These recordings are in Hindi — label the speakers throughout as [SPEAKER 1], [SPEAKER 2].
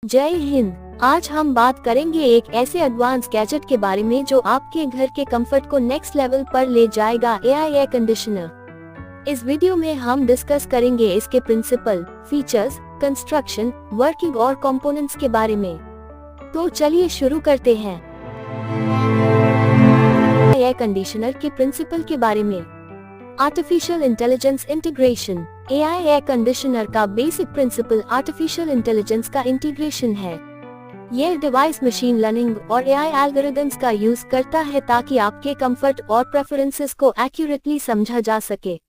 [SPEAKER 1] जय हिंद। आज हम बात करेंगे एक ऐसे एडवांस गैजेट के बारे में जो आपके घर के कंफर्ट को नेक्स्ट लेवल पर ले जाएगा, एआई एयर कंडीशनर। इस वीडियो में हम डिस्कस करेंगे इसके प्रिंसिपल, फीचर्स, कंस्ट्रक्शन, वर्किंग और कंपोनेंट्स के बारे में। तो चलिए शुरू करते हैं। एयर कंडीशनर के प्रिंसिपल के बारे में। Artificial intelligence integration. AI air conditioner का बेसिक प्रिंसिपल आर्टिफिशियल इंटेलिजेंस का इंटीग्रेशन है। यह डिवाइस मशीन लर्निंग और एआई एल्गोरिदम्स का यूज करता है ताकि आपके कंफर्ट और प्रेफरेंसेस को एक्यूरेटली समझा जा सके।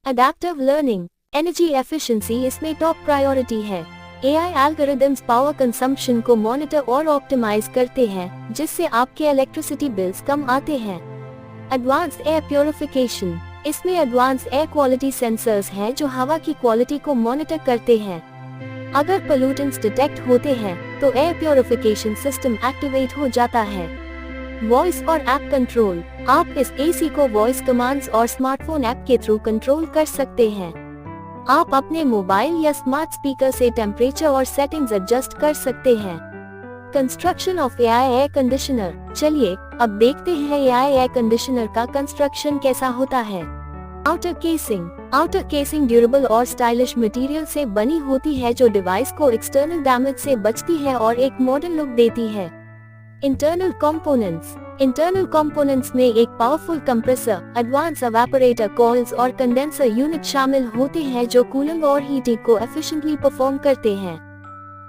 [SPEAKER 1] अडैप्टिव लर्निंग, एनर्जी एफिशिएंसी इसमें टॉप प्रायोरिटी है। एआई एल्गोरिदम्स पावर कंजम्पशन को मॉनिटर और ऑप्टिमाइज करते हैं, जिससे आपके इलेक्ट्रिसिटी बिल्स कम आते हैं। एडवांस्ड एयर प्योरिफिकेशन, इसमें एडवांस एयर क्वालिटी सेंसर्स हैं जो हवा की क्वालिटी को मॉनिटर करते हैं। अगर पोल्यूटेंट्स डिटेक्ट होते हैं तो एयर प्योरिफिकेशन सिस्टम एक्टिवेट हो जाता है। वॉइस और ऐप कंट्रोल, आप इस एसी को वॉइस कमांड्स और स्मार्टफोन ऐप के थ्रू कंट्रोल कर सकते हैं। आप अपने मोबाइल या स्मार्ट स्पीकर से टेम्परेचर और सेटिंग्स एडजस्ट कर सकते हैं। Construction of AI air conditioner. चलिए अब देखते हैं एआई एयर कंडीशनर का कंस्ट्रक्शन कैसा होता है। आउटर केसिंग ड्यूरेबल और स्टाइलिश मटेरियल से बनी होती है जो डिवाइस को एक्सटर्नल डैमेज से बचती है और एक मॉडर्न लुक देती है। इंटरनल कंपोनेंट्स में एक powerful compressor, advance evaporator coils और कंडेंसर यूनिट शामिल होते हैं जो कूलिंग और हीटिंग को एफिशिएंटली परफॉर्म करते हैं।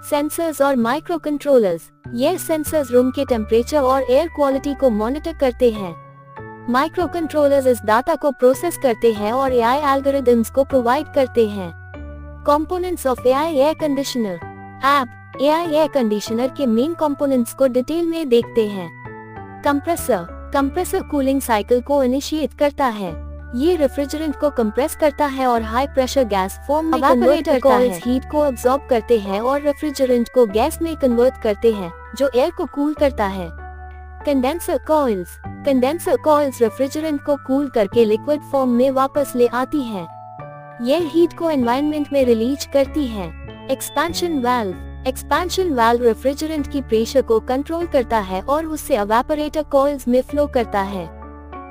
[SPEAKER 1] सेंसर्स और माइक्रो कंट्रोलर्स, ये सेंसर्स रूम के टेम्परेचर और एयर क्वालिटी को मॉनिटर करते हैं। माइक्रो कंट्रोलर्स इस डाटा को प्रोसेस करते हैं और एआई एल्गोरिदम्स को प्रोवाइड करते हैं। Components of AI air conditioner. App, AI air conditioner के मेन कंपोनेंट्स को डिटेल में देखते हैं। कंप्रेसर कूलिंग साइकिल को इनिशिएट करता है। ये रेफ्रिजरेंट को कंप्रेस करता है और हाई प्रेशर गैस फॉर्म में कन्वर्ट करता है। हीट को अब्सॉर्ब करते हैं और रेफ्रिजरेंट को गैस में कन्वर्ट करते हैं, जो एयर को कूल करता है। कंडेंसर कॉइल्स रेफ्रिजरेंट को कूल करके लिक्विड फॉर्म में वापस ले आती है। यह हीट को एनवायरनमेंट में रिलीज करती है। एक्सपेंशन वाल्व रेफ्रिजरेंट की प्रेशर को कंट्रोल करता है और उससे एवापोरेटर कॉइल्स में फ्लो करता है।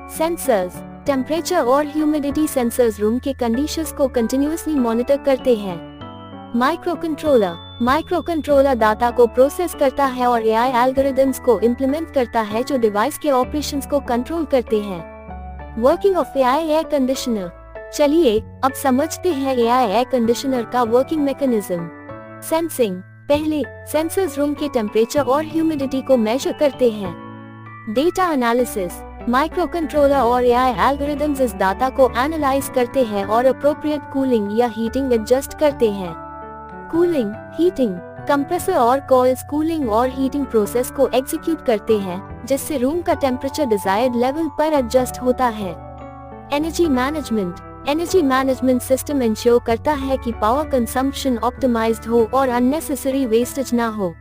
[SPEAKER 1] सेंसर्स, टेम्परेचर और ह्यूमिडिटी सेंसर्स रूम के कंडीशंस को कंटिन्यूअसली मॉनिटर करते हैं। माइक्रो कंट्रोलर डाटा को प्रोसेस करता है और एआई एल्गोरिदम्स को इम्प्लीमेंट करता है जो डिवाइस के ऑपरेशंस को कंट्रोल करते हैं। Working of AI air conditioner. चलिए अब समझते हैं एआई एयर कंडीशनर का वर्किंग मैकेनिज्म। सेंसिंग, पहले सेंसर्स रूम के टेम्परेचर और ह्यूमिडिटी को मेजर करते हैं। डेटा एनालिसिस, माइक्रो कंट्रोलर और एआई एल्गोरिदम्स इस डाटा को एनालाइज करते हैं और अप्रोप्रिएट कूलिंग या हीटिंग एडजस्ट करते हैं। हीटिंग, कंप्रेसर और कॉइल्स कूलिंग और हीटिंग प्रोसेस को एग्जीक्यूट करते हैं, जिससे रूम का टेम्परेचर डिजायर्ड लेवल पर एडजस्ट होता है। एनर्जी मैनेजमेंट सिस्टम इंश्योर करता है कि पावर कंजम्पशन ऑप्टिमाइज्ड हो और अननेसेसरी वेस्टेज ना हो।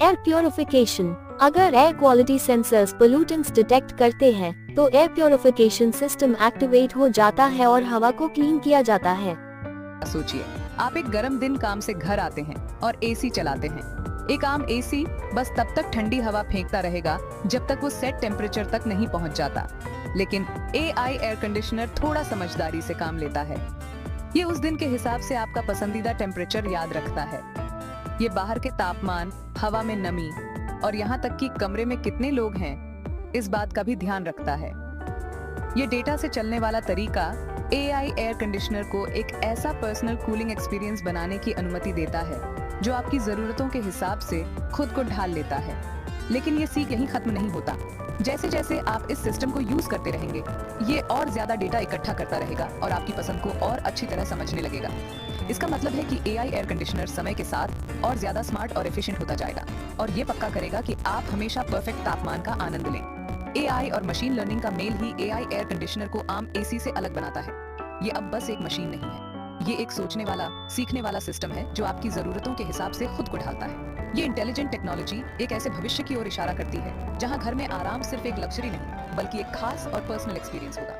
[SPEAKER 1] एयर प्योरिफिकेशन, अगर air quality sensors pollutants detect करते हैं तो एयर प्योरिफिकेशन सिस्टम एक्टिवेट हो जाता है और हवा को क्लीन किया जाता है।
[SPEAKER 2] सोचिए, आप एक गर्म दिन काम से घर आते हैं और एसी चलाते हैं। एक आम एसी बस तब तक ठंडी हवा फेंकता रहेगा जब तक वो सेट टेम्परेचर तक नहीं पहुंच जाता। लेकिन एआई एयर कंडीशनर थोड़ा समझदारी से काम लेता है। ये उस दिन के हिसाब से आपका पसंदीदा टेम्परेचर याद रखता है। ये बाहर के तापमान, हवा में नमी और यहाँ तक कि कमरे में कितने लोग हैं, इस बात का भी ध्यान रखता है। ये डेटा से चलने वाला तरीका एआई एयर कंडीशनर को एक ऐसा पर्सनल कूलिंग एक्सपीरियंस बनाने की अनुमति देता है जो आपकी जरूरतों के हिसाब से खुद को ढाल लेता है। लेकिन ये सीख यहीं खत्म नहीं होता। जैसे जैसे आप इस सिस्टम को यूज करते रहेंगे, ये और ज्यादा डेटा इकट्ठा करता रहेगा और आपकी पसंद को और अच्छी तरह समझने लगेगा। इसका मतलब है कि एआई एयर कंडीशनर समय के साथ और ज्यादा स्मार्ट और एफिशिएंट होता जाएगा और ये पक्का करेगा कि आप हमेशा परफेक्ट तापमान का आनंद लें। एआई और मशीन लर्निंग का मेल ही एआई एयर कंडीशनर को आम एसी से अलग बनाता है। ये अब बस एक मशीन नहीं है, ये एक सोचने वाला, सीखने वाला सिस्टम है जो आपकी जरूरतों के हिसाब से खुद को ढालता है। ये इंटेलिजेंट टेक्नोलॉजी एक ऐसे भविष्य की ओर इशारा करती है जहां घर में आराम सिर्फ एक लग्जरी नहीं बल्कि एक खास और पर्सनल एक्सपीरियंस होगा।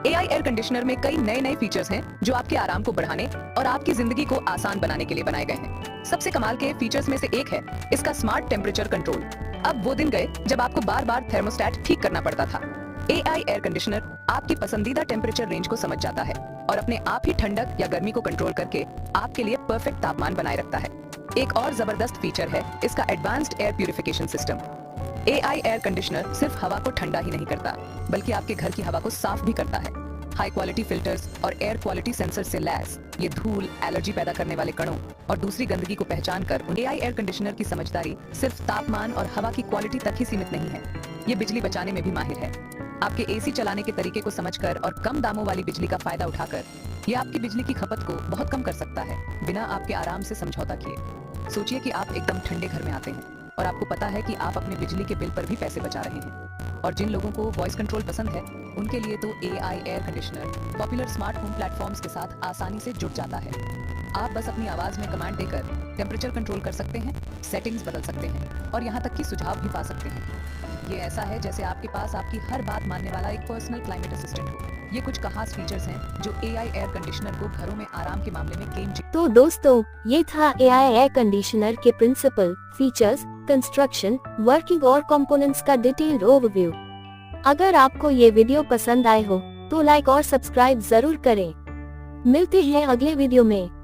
[SPEAKER 2] AI एयर कंडीशनर में कई नए नए फीचर्स हैं जो आपके आराम को बढ़ाने और आपकी जिंदगी को आसान बनाने के लिए बनाए गए हैं। सबसे कमाल के फीचर्स में से एक है इसका स्मार्ट टेम्परेचर कंट्रोल। अब वो दिन गए जब आपको बार बार थर्मोस्टेट ठीक करना पड़ता था। AI एयर कंडीशनर आपकी पसंदीदा टेम्परेचर रेंज को समझ जाता है और अपने आप ही ठंडक या गर्मी को कंट्रोल करके आपके लिए परफेक्ट तापमान बनाए रखता है। एक और जबरदस्त फीचर है इसका advanced air purification system. AI air conditioner सिर्फ हवा को ठंडा ही नहीं करता बल्कि आपके घर की हवा को साफ भी करता है। हाई क्वालिटी फिल्टर्स और एयर क्वालिटी सेंसर से लैस ये धूल, एलर्जी पैदा करने वाले कणों और दूसरी गंदगी को पहचान कर AI एयर कंडीशनर की समझदारी सिर्फ तापमान और हवा की क्वालिटी तक ही सीमित नहीं है, ये बिजली बचाने में भी माहिर है। आपके AC चलाने के तरीके को समझकर और कम दामों वाली बिजली का फायदा उठाकर ये आपकी बिजली की खपत को बहुत कम कर सकता है बिना आपके आराम से समझौता किए। सोचिए कि आप एकदम ठंडे घर में आते हैं और आपको पता है कि आप अपने बिजली के बिल पर भी पैसे बचा रहे हैं। और जिन लोगों को वॉइस कंट्रोल पसंद है उनके लिए तो AI air conditioner popular smart home platforms के साथ आसानी से जुड़ जाता है। आप बस अपनी आवाज में कमांड देकर टेम्परेचर कंट्रोल कर सकते हैं, सेटिंग्स बदल सकते हैं और यहाँ तक कि सुझाव भी पा सकते हैं। ये ऐसा है जैसे आपके पास आपकी हर बात मानने वाला एक पर्सनल क्लाइमेट असिस्टेंट हो। ये कुछ खास फीचर्स हैं जो AI एयर कंडीशनर को घरों में आराम के मामले में गेम चेंजर।
[SPEAKER 1] तो दोस्तों, ये था AI एयर कंडीशनर के प्रिंसिपल, फीचर्स, कंस्ट्रक्शन, वर्किंग और कंपोनेंट्स का डिटेल्ड ओवरव्यू। अगर आपको ये वीडियो पसंद आए हो तो लाइक और सब्सक्राइब जरूर करें। मिलते हैं अगले वीडियो में।